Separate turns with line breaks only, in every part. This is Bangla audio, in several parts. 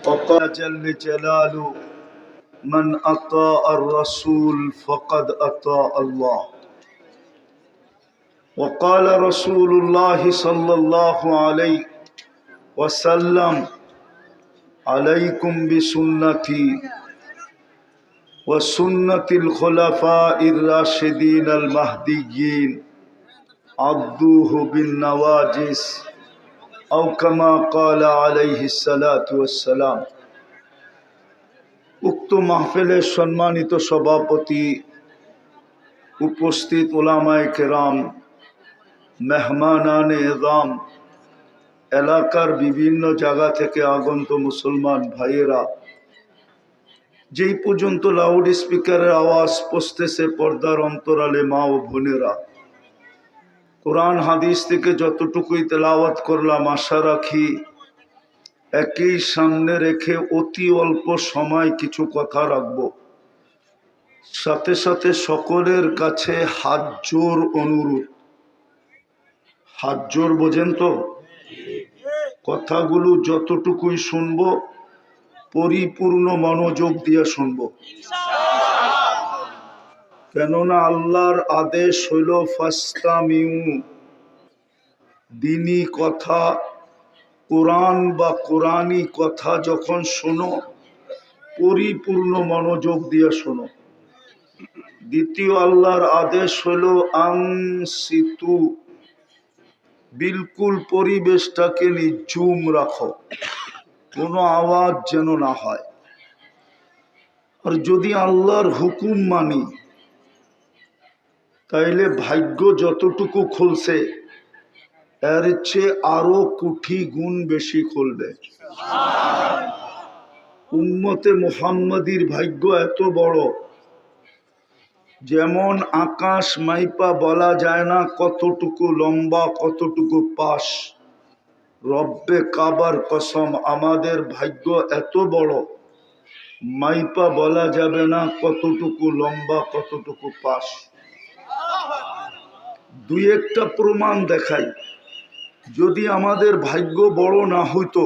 وقال جل جلاله من أطاع الرسول فقد أطاع الله. وقال رسول الله صلى الله عليه وسلم عليكم بسنتي وسنة الخلفاء الراشدين المهديين عضوه بالنواجذ أو كما قال عليه الصلاة والسلام. উক্ত মাহফিলের সম্মানিত সভাপতি, উপস্থিত উলামায়ে কেরাম, মেহমানানে এযাম, এলাকার বিভিন্ন জায়গা থেকে আগত মুসলমান ভাইয়েরা, যেই পর্যন্ত লাউড স্পিকারের আওয়াজ পৌঁছতেছে পর্দার অন্তরালে মা ও বোনেরা, কোরআন হাদিস থেকে যতটুকুই তেলাওয়াত করলাম আশা রাখি একই সামনে রেখে অতি অল্প সময় কিছু কথা রাখবো। সাথে সাথে সকলের কাছে হাত জোর অনুরোধ, হাত জোর বোঝেন তো, কথাগুলো যতটুকুই শুনবো পরিপূর্ণ মনোযোগ দিয়ে শুনবো, কেননা আল্লাহর আদেশ হইল ফাস্তামিউ। দিনী কথা, কোরআন বা কোরআনী কথা যখন শোনো পরিপূর্ণ মনোযোগ দিয়ে শোনো। দ্বিতীয় আল্লাহর আদেশ হইল আনসিতু, বিলকুল পরিবেশটাকে নিঝুম রাখো, কোনো আওয়াজ যেন না হয়। আর যদি আল্লাহর হুকুম মানি তাইলে ভাগ্য যতটুকু খুলছে এর চেয়ে আরো কোটি গুণ বেশি খুলবে। উম্মতে মুহাম্মাদির ভাগ্য এত বড়, যেমন আকাশ মাইপা বলা যায় না কতটুকু লম্বা কতটুকু পাশ। রব্বে কাবার কসম, আমাদের ভাগ্য এত বড় মাইপা বলা যাবে না কতটুকু লম্বা কতটুকু পাশ। দুই একটা প্রমাণ দেখাই। যদি আমাদের ভাগ্য বড় না হইতো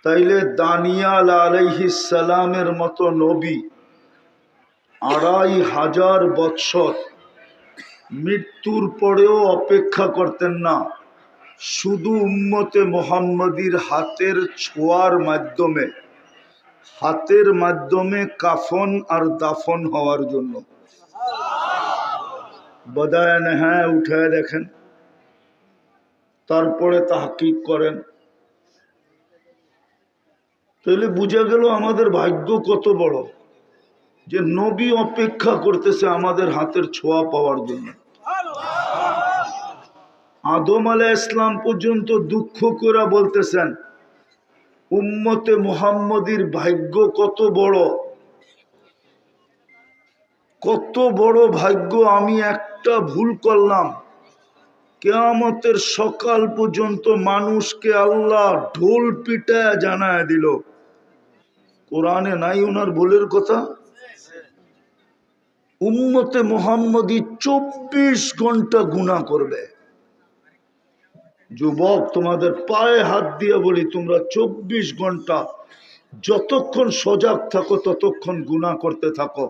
তাইলে দানিয়াল আলাইহিস সালামের মতো নবী ২৫০০ বৎসর মৃত্যুর পরেও অপেক্ষা করতেন না, শুধু উম্মতে মুহাম্মাদির হাতের ছোঁয়ার মাধ্যমে, হাতের মাধ্যমে কাফন আর দাফন হওয়ার জন্য। বদায় হ্যাঁ, উঠায় দেখেন, তারপরে তাহকিক করেন, তাহলে বুঝা গেল আমাদের ভাগ্য কত বড় যে নবী অপেক্ষা করতেছে আমাদের হাতের ছোঁয়া পাওয়ার জন্য। আদম আলাইহিস সালাম পর্যন্ত দুঃখ করে বলতেছেন উম্মতে মুহাম্মাদির ভাগ্য কত বড়, কত বড় ভাগ্য। আমি একটা ভুল করলাম, কিয়ামতের সকাল পর্যন্ত মানুষকে আল্লাহ ঢোল পিটায় জানায় দিল। কোরআনে নাই ওনার ভুলের কথা? উম্মতে মুহাম্মাদি 24 ঘন্টা গুনাহ করবে। যুবক, তোমাদের পায়ে হাত দিয়ে বলি, তোমরা 24 ঘন্টা যতক্ষণ সজাগ থাকো ততক্ষণ গুনাহ করতে থাকো।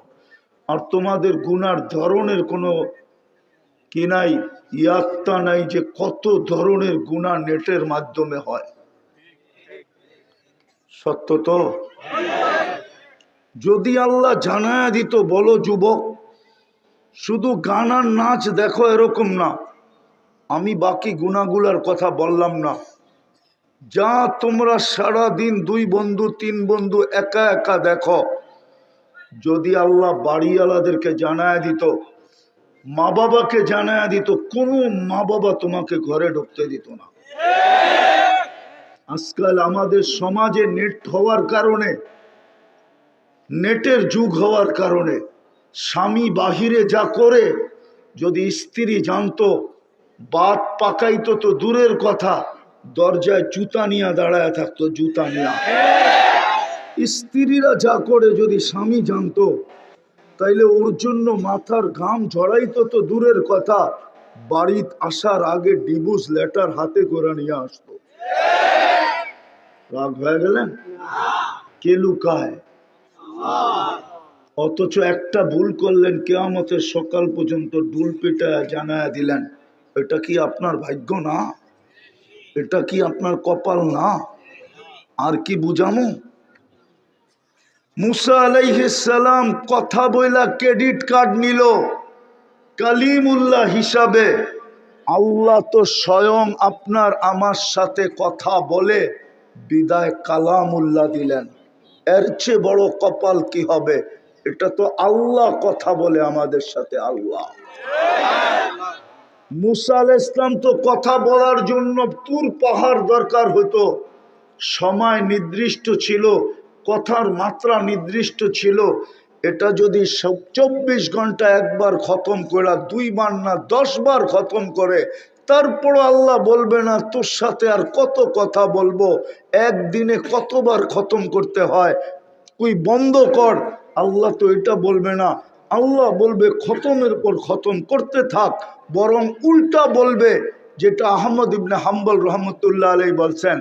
আর তোমাদের গুনার ধরনের কোনো কি নাই, ইয়াত্তা নাই যে কত ধরনের গুনাহ নেটের মাধ্যমে হয়। সত্য তো? যদি আল্লাহ জানায় দিত, বলো যুবক, শুধু গান আর নাচ দেখো এরকম না, আমি বাকি গুনাহগুলার কথা বললাম না, যা তোমরা সারা দিন 2 বন্ধু 3 বন্ধু একা একা দেখো, যদি আল্লাহ বাড়িওয়ালাদেরকে জানায় দিত, মা বাবাকে জানায় দিত, কোন মা বাবা তোমাকে ঘরে ঢুকতে দিত না। আজকাল আমাদের সমাজে নেট হওয়ার কারণে, নেটের যুগ হওয়ার কারণে স্বামী বাহিরে যা করে যদি স্ত্রী জানতো, বাত পাকাইতো তো দূরের কথা, দরজায় জুতা নিয়ে দাঁড়ায় থাকতো, জুতা নিয়ে। স্ত্রীরা যা করে যদি স্বামী জানতো তাইলে ওর জন্য মাথার ঘাম ঝরাইতো তো দূরের কথা, বাড়িতে আসার আগে ডিভোর্স লেটার হাতে করে নিয়ে আসতো। রাগ হয়ে গেলেন? কে লুকায়? অথচ একটা ভুল করলেন, কিয়ামতের সকাল পর্যন্ত ডুল পিটায় জানায়া দিলেন। এটা কি আপনার ভাগ্য না? এটা কি আপনার কপাল না? আর কি বুঝামো? মুসা আলাইহিস সালাম কথা বইলা ক্রেডিট কার্ড নিল কালিমুল্লাহ হিসাবে। আল্লাহ তো স্বয়ং আপনার আমার সাথে কথা বলে বিদায় কালামুল্লাহ দিলেন। এর চেয়ে বড় কপাল কি হবে? এটা তো আল্লাহ কথা বলে আমাদের সাথে। আল্লাহ, মুসা আলাইহিস সালাম তো কথা বলার জন্য তুর পাহাড় দরকার হতো, সময় নির্দিষ্ট ছিল, কথার মাত্রা নির্দিষ্ট ছিল। এটা যদি 24 ঘন্টা একবার খতম করে 2 বার না 10 বার খতম করে, তারপর আল্লাহ বলবে না তোর সাথে আর কত কথা বলবো, একদিনে কতবার খতম করতে হয়, তুই বন্ধ কর। আল্লাহ তো এটা বলবে না। আল্লাহ বলবে খতমের পর খতম করতে থাক। বরং উল্টা বলবে, যেটা আহমদ ইবনে হাম্বল রহমতুল্লাহ আলাইহি বলছেন,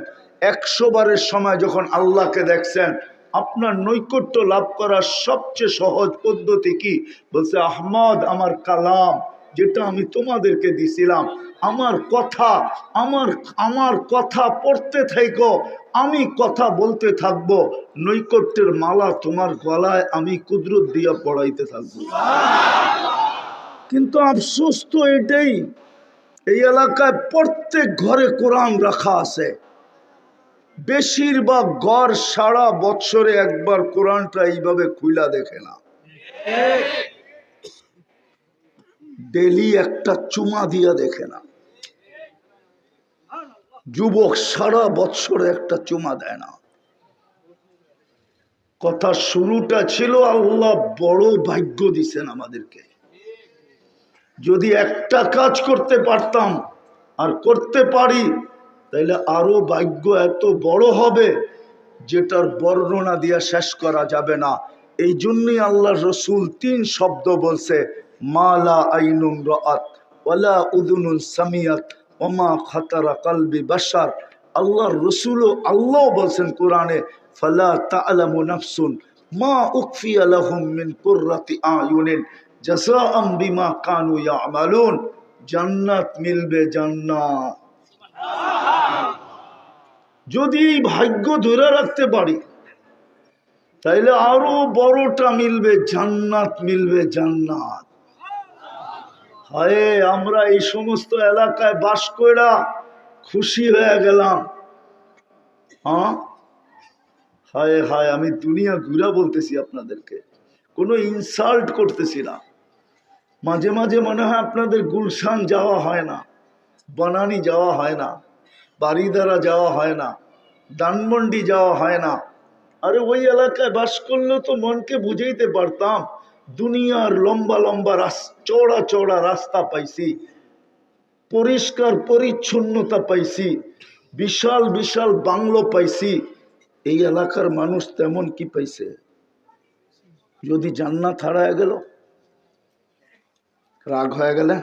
100 বারের সময় যখন আল্লাহকে দেখছেন, আপনার নৈকট্য লাভ করার সবচেয়ে সহজ পদ্ধতি কি? বলছে, আহমদ, আমার কালাম যেটা আমি তোমাদেরকে দিছিলাম, আমার কথা, আমার কথা পড়তে থাকো, আমি কথা বলতে থাকবো, নৈকট্যের মালা তোমার গলায় আমি কুদরত দিয়া পড়াইতে থাকবো। কিন্তু আফসোস তো এটাই, এই এলাকায় প্রত্যেক ঘরে কোরআন রাখা আছে, বেশিরভাগ ঘর সারা বছরে একবার কোরআনটা এইভাবে খুইলা দেখে না, ডেলি একটা চুমা দিয়া দেখে না। যুবক সারা বছরে একটা চুমা দেয় না। কথা শুরুটা ছিল আল্লাহ বড় ভাগ্য দিছেন আমাদেরকে। যদি একটা কাজ করতে পারতাম আর করতে পারি, তাহলে আরো ভাগ্য এত বড় হবে যেটার বর্ণনা দিয়ে শেষ করা যাবে না। এই জন্যই আল্লাহ রসুল 3 শব্দ বলছে, মালা আইনুন রাআত ওয়ালা উযুনুন সামিয়াত ওমা খাতারা কলবি বাশার। আল্লাহর রসুলও আল্লাহ বলছেন কোরআনে, ফালা তা'লামু নাফসুন মা উখফিয়া লাহুম মিন কুররাতি আয়ুনিন জাযাআম বিমা কানু ইয়ামালুন। জান্নাত মিলবে, জান্নাত। যদি ভাগ্য ধরে রাখতে পারি, তাইলে আরো বড়টা মিলবে, জান্নাত মিলবে, জান্নাত। হায়, আমরা এই সমস্ত এলাকায় বাস কইরা খুশি হয়ে গেলাম। হ্যাঁ, হায় হায়, আমি দুনিয়া ঘুরা বলতেছি আপনাদেরকে, কোনো ইনসাল্ট করতেছি না। মাঝে মাঝে মনে হয় আপনাদের গুলশান যাওয়া হয় না, বনানী যাওয়া হয় না, বাড়িধারা যাওয়া হয় না, ধানমন্ডি যাওয়া হয় না। আরে ওই এলাকায় বাস করলেও তো মনকে বুঝাইতে পারতাম, দুনিয়ার লম্বা লম্বা চওড়া চওড়া রাস্তা পাইছি, পরিষ্কার পরিচ্ছন্নতা পাইছি, বিশাল বিশাল বাংলো পাইছি। এই এলাকার মানুষ তেমন কি পাইছে? যদি জান্নাত হারায় গেল, রাগ হয়ে গেলে,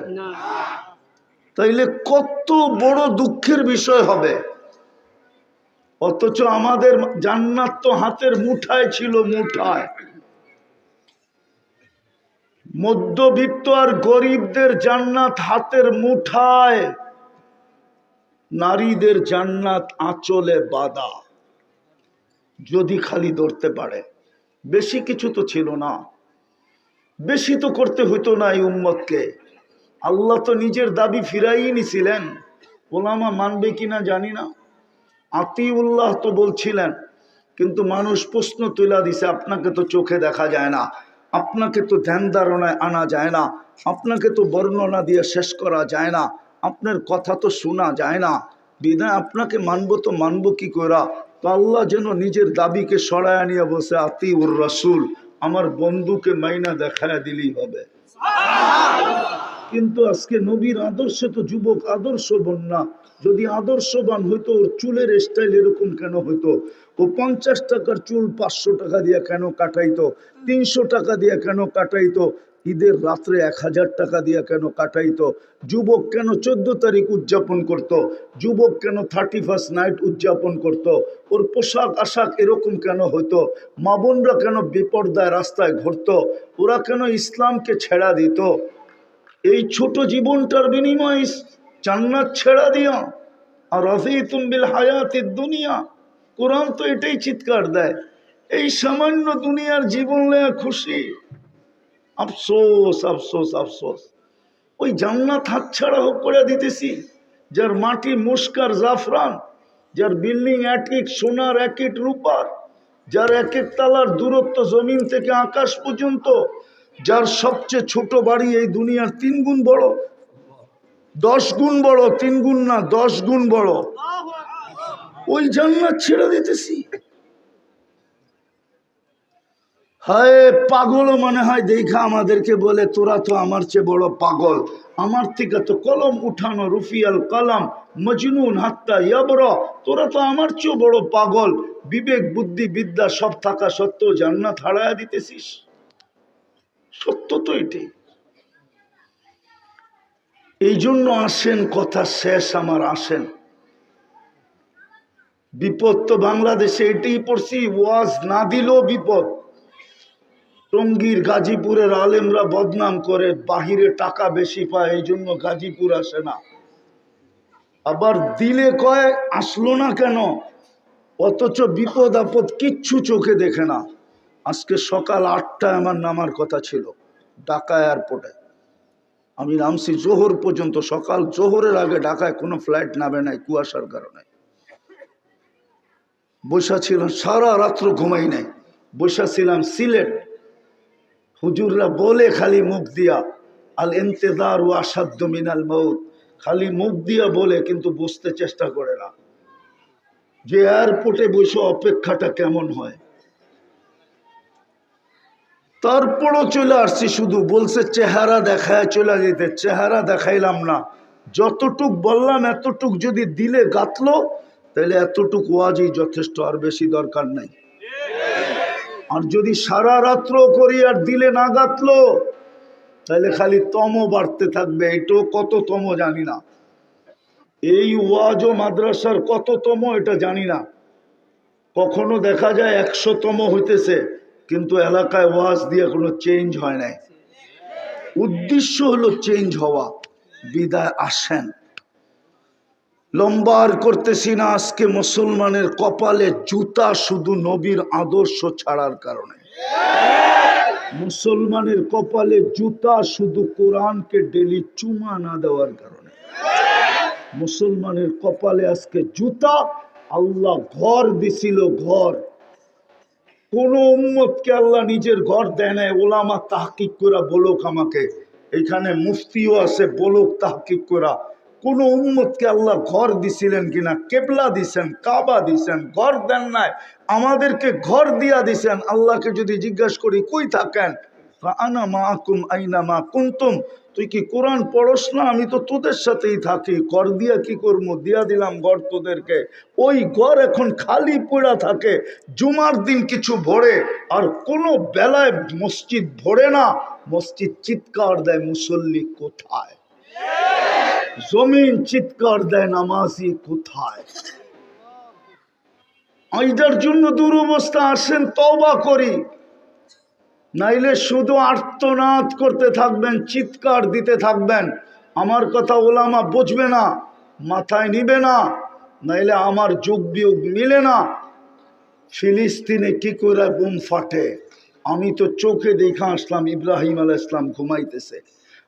তাইলে কত বড় দুঃখের বিষয় হবে। অথচ আমাদের জান্নাত তো হাতের মুঠায় ছিল, মুঠায়। মধ্যবিত্ত আর গরিবদের জান্নাত হাতের মুঠায়, নারীদের জান্নাত আঁচলে বাঁধা, যদি খালি ধরতে পারে। বেশি কিছু তো ছিল না, বেশি তো করতে হইতো না এই উম্মতকে। আল্লাহ তো নিজের দাবি ফিরাই নিছিলেন, ওলামা মানবে কিনা জানি না। আতিউল্লাহ তো বলছিলেন, কিন্তু মানুষ প্রশ্ন তুলা দিছে, আপনাকে তো চোখে দেখা যায় না, আপনাকে তো ধ্যান ধারণায় আনা যায় না, আপনাকে তো বর্ণনা দিয়ে শেষ করা যায় না, আপনার কথা তো শোনা যায় না, বিধায় আপনাকে মানবো তো মানবো কি করা। তো আল্লাহ যেন নিজের দাবিকে সরায় নিয়ে বসে, আতিউর রাসূল, আমার বন্ধুকে মাইনা দেখায় দিলেই হবে। কিন্তু আজকে নবীর আদর্শে তো যুবক আদর্শবান না। যদি আদর্শবান হইতো, ওর চুলের স্টাইল এরকম কেন হইতো? ও 50 টাকার চুল 500 টাকা দিয়ে কেন কাটাইতো? 300 টাকা দিয়ে কেন কাটাইতো? ঈদের রাত্রে 1000 টাকা দিয়ে কেন কাটাইতো? যুবক কেন 14 তারিখ উদযাপন করত? যুবক কেন 31st নাইট উদযাপন করত? ওর পোশাক আশাক এরকম কেন হতো? মা বোনরা কেন বেপরদায় রাস্তায় ঘুরত? ওরা কেন ইসলামকে ছেড়া দিত? এই ছোট জীবনটার বিনিময়ে জান্নাত ছেড়া দিয়া আর রাযীতুম বিল হায়াতিদ দুনিয়া। কোরআন তো এটাই চিৎকার দেয়, এই সামান্য দুনিয়ার জীবন লয়ে খুশি। আফসোস আফসোস আফসোস, ওই জান্নাত হাতছাড়া করে দিতেছি। যার মাটি মুস্কার জাফরান, যার বিল্ডিং এক এক সোনার এক এক রূপার, যার এক এক তালার দূরত্ব জমিন থেকে আকাশ পর্যন্ত, যার সবচেয়ে ছোট বাড়ি এই দুনিয়ার 3 গুণ বড়, 10 গুণ বড়, 3 গুণ না 10 গুণ বড়, ওই জান্নাত ছেড়ে দিতেছি। হায় পাগল মনে হয় দেখা আমাদেরকে বলে তোরা তো আমার চেয়ে বড় পাগল, আমার থেকে তো কলম উঠানো, রুফিয়াল কালাম মজনুন হাত্তা ইয়াবরা, তোরা তো আমার চেয়ে বড় পাগল। বিবেক বুদ্ধি বিদ্যা সব থাকা সত্ত্বেও জান্নাত হারায়া দিতেছিস। সত্য তো এটাই। এই জন্য আসেন, কথা শেষ আমার, আসেন। বিপদ তো বাংলাদেশে এটাই পড়ছি, ওয়াজ না দিলেও বিপদ। টঙ্গীর গাজীপুরের আলেমরা বদনাম করে, বাহিরে টাকা বেশি পায় এই জন্য গাজীপুর আসে না। আবার দিলে কয় আসলো না কেন, অথচ বিপদ আপদ কিচ্ছু চোখে দেখে না। আজকে সকাল 8টায় আমার নামার কথা ছিল ঢাকা এয়ারপোর্টে, আমি নামছি জোহর পর্যন্ত। সকাল জোহরের আগে ঢাকায় কোনো ফ্লাইট নামে নাই কুয়াশার কারণে। বসা ছিলাম সারা রাত্র, ঘুমাই নাই। বসা ছিলাম সিলেট, হুজুররা বলে খালি মুখ দিয়া আল ইন্তেজার ও আসাদ্দ মিনাল মউত, খালি মুখ দিয়া বলে কিন্তু বুঝতে চেষ্টা করে না যে এয়ারপোর্টে বসে অপেক্ষাটা কেমন হয়। তারপরও চলে আসছি, শুধু বলছে চেহারা দেখায় চলে যেতে, চেহারা দেখাইলাম না। যতটুক বললাম এতটুক যদি দিলে গাতলো তাহলে এতটুক ওয়াজই যথেষ্ট, আর বেশি দরকার নাই। আর যদি সারা রাত্র করি আর দিলে না গাতলো তাহলে খালি তম বাড়তে থাকবে। এটাও কত তম জানি না, এই ওয়াজ ও মাদ্রাসার কত তম এটা জানি না। কখনো দেখা যায় 100তম হইতেছে কিন্তু এলাকায় ওয়াজ দিয়ে কোনো চেঞ্জ হয় নাই। উদ্দেশ্য হলো চেঞ্জ হওয়া। বিদায় আসেন, লম্বার করতেছি না। আজকে মুসলমানের কপালে জুতা শুধু নবীর আদর্শ ছাড়ার কারণে। মুসলমানের কপালে জুতা শুধু কোরআনকে ডেলি চুমা না দেওয়ার কারণে। মুসলমানের কপালে আজকে জুতা, আল্লাহ ঘর দিছিল, ঘর। কোন উম্মতকে আল্লাহ নিজের ঘর দেয় নাই। ওলামা তাহকিক করা বলুক আমাকে, এখানে মুফতিও আছে, বলুক তাহকিক করা কোন উম্মতকে আল্লাহ ঘর দিছিলেন কিনা। কেবলা দিছেন, কাবা দিছেন, ঘর দেন নাই। আমাদেরকে ঘর দিয়া দিছেন। আল্লাহকে যদি জিজ্ঞাসা করি কই থাকেন, আনা মাকুম আইনা মা কুনতুম, তুই কি কোরআন পড়স না? আমি তো তোদের সাথেই থাকি। ঘর দিয়া কি করবো, দিয়া দিলাম ঘর তোদেরকে। ওই ঘর এখন খালি পড়া থাকে। জুমার দিন কিছু ভরে, আর কোনো বেলায় মসজিদ ভরে না। মসজিদ চিৎকার দেয় মুসল্লি কোথায়, জমিন চিৎকার দেয় নামাজি কোথায়। এইটার জন্য দুরবস্থা। আসেন তওবা করি, নাইলে শুধু আর্তনাদ করতে থাকবেন, চিৎকার দিতে থাকবেন। আমার কথা ওলামা বুঝবে না, মাথায় নিবে না, নাইলে আমার যুগ বিয়োগ মিলে না। ফিলিস্তিনে কি করে বোম ফাটে, আমি তো চোখে দেখা আসলাম। ইব্রাহিম আলাইহিস সালাম ঘুমাইতেছে,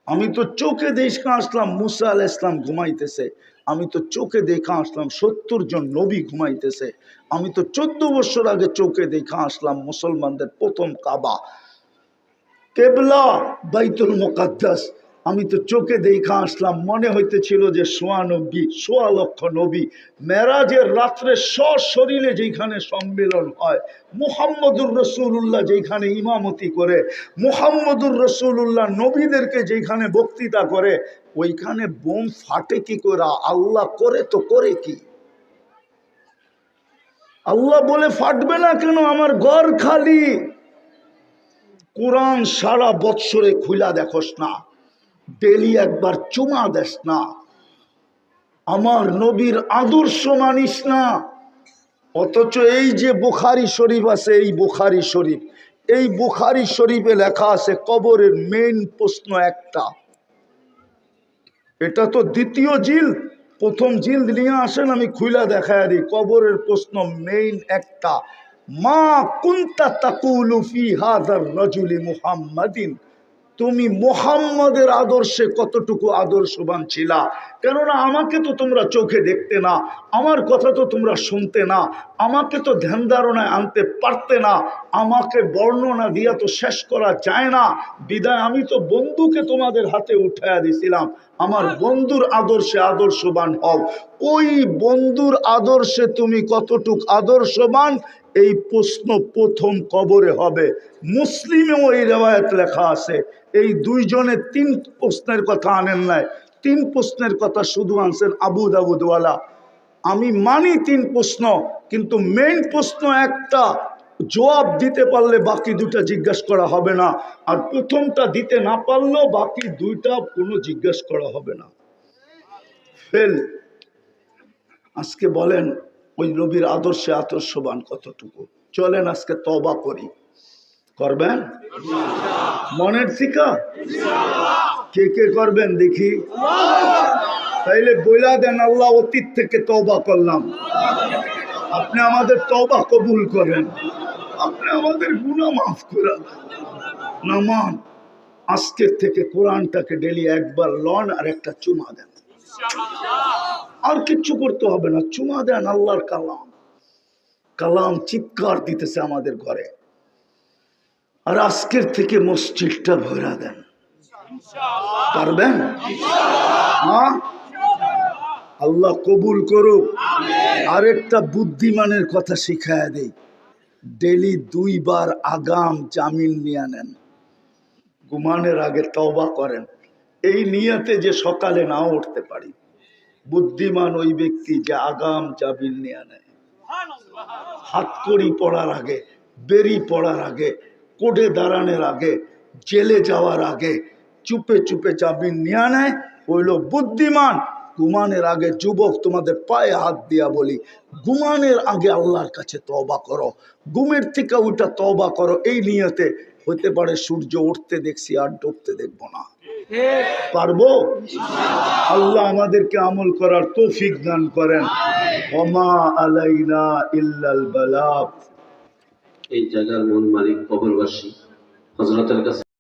আমি তো চোখে দেখা আসলাম। মুসা আলাইহিস সালাম ঘুমাইতেছে, আমি তো চোখে দেখা আসলাম। 70 জন নবী ঘুমাইতেছে, আমি তো 14 বছর আগে চোখে দেখা আসলাম। মুসলমানদের প্রথম কাবা, কেবলা বাইতুল মুকাদ্দাস, আমি তো চোখে দেখা আসলাম। মনে হইতেছিল যে 1.25 লক্ষ নবী মেরাজের রাত্রে সশরীরে যেখানে সম্মেলন হয়, মুহাম্মদুর রসুল্লাহ যেখানে ইমামতি করে, মুহাম্মদুর রসুল্লাহ নবীদেরকে যেখানে বক্তৃতা করে, ওইখানে বোম ফাটে কি করে? আল্লাহ করে তো করে কি? আল্লাহ বলে ফাটবে না কেন? আমার ঘর খালি। কোরআন সারা বৎসরে খুলা দেখোস না, ডেলি একবার চুমা দেস না, আমার নবীর আদর্শ মানিস না। অথচ এই যে বুখারী শরীফ আছে, এই বুখারী শরীফে লেখা আছে কবরের মেইন প্রশ্ন একটা। এটা তো দ্বিতীয় জিলদ, প্রথম জিলদ নিয়ে আসেন, আমি খুইলা দেখায় দিই। কবরের প্রশ্ন মেইন একটা, মা কুনতা তাকুলু ফি হাযার রাজুলি মুহাম্মাদিন, তুমি মুহাম্মাদের আদর্শে কতটুকু আদর্শবান ছিলা? কেননা আমাকে তো তোমরা চোখে দেখতে না, আমার কথা তো তোমরা শুনতে না, আমাকে তো ধ্যান ধারণায় আনতে পারতে না, আমাকে বর্ণনা দিয়া তো শেষ করা যায় না। বিদায় আমি তো বন্ধুকে তোমাদের হাতে উঠাইয়া দিছিলাম, আমার বন্ধুর আদর্শে আদর্শবান হও। ওই বন্ধুর আদর্শে তুমি কতটুক আদর্শবান, এই প্রশ্ন প্রথম কবরে হবে। মুসলিমেও এই রেওয়ায়াত লেখা আছে। এই দুইজনে তিন প্রশ্নের কথা আনেন নাই, তিন প্রশ্নের কথা শুধু আনছেন আবু দাউদওয়ালা। আমি মানি তিন প্রশ্ন, কিন্তু মেইন প্রশ্ন একটা, জবাব দিতে পারলে বাকি দুটা জিজ্ঞাসা করা হবে না, আর প্রথমটা দিতে না পারলেও বাকি দুইটা কোনো জিজ্ঞাসা করা হবে না। ফেল। আজকে বলেন ওই নবীর আদর্শে আদর্শবান কতটুকু? চলেন আজকে তওবা করি। করবেন মনের থিকা? কে কে করবেন দেখি? তাইলে বইলা দেন, আল্লাহ অতীত থেকে তওবা করলাম, আপনি আমাদের তওবা কবুল করেন, আপনি আমাদের গুনাহ মাফ করেন। নামান আজকের থেকে কোরআনটাকে ডেলি একবার লন আর একটা চুমা দেন, আর কিচ্ছু করতে হবে না। চুমা দেন, আল্লাহর কালাম, কালাম চিৎকার দিতেছে আমাদের ঘরে। আর আজকের থেকে মসজিদটা ভরা দেন, পারবেন? হ্যাঁ, আল্লাহ কবুল করুক। আরেকটা বুদ্ধিমানের কথা শিখায় দেই, ডেলি 2 বার আগাম জামিন নিয়ে নেন, ঘুমানোর আগে তওবা করেন, এই নিয়তে যে সকালে নাও উঠতে পারি। বুদ্ধিমান ওই ব্যক্তি যে আগাম জামিন নিয়ে নেয়, হাতকড়ি পড়ার আগে, বেরি পড়ার আগে, কোর্টে দাঁড়ানোর আগে, জেলে যাওয়ার আগে চুপে চুপে জামিন নিয়ে নেয়, হইল বুদ্ধিমান। ঘুমানোর আগে, যুবক তোমাদের পায়ে হাত দিয়া বলি, ঘুমানোর আগে আল্লাহর কাছে তওবা করো, ঘুমের থেকে ওইটা তওবা করো, এই নিয়তে। হতে পারে সূর্য উঠতে দেখছি আর ডুবতে দেখবো না, পারবো? আল্লাহ আমাদেরকে আমল করার তৌফিক দান করেন। ওমা আলাইনা ইল্লাল বালাগ।
এই জায়গার মূল মালিক কবরবাসী হযরতের কাছে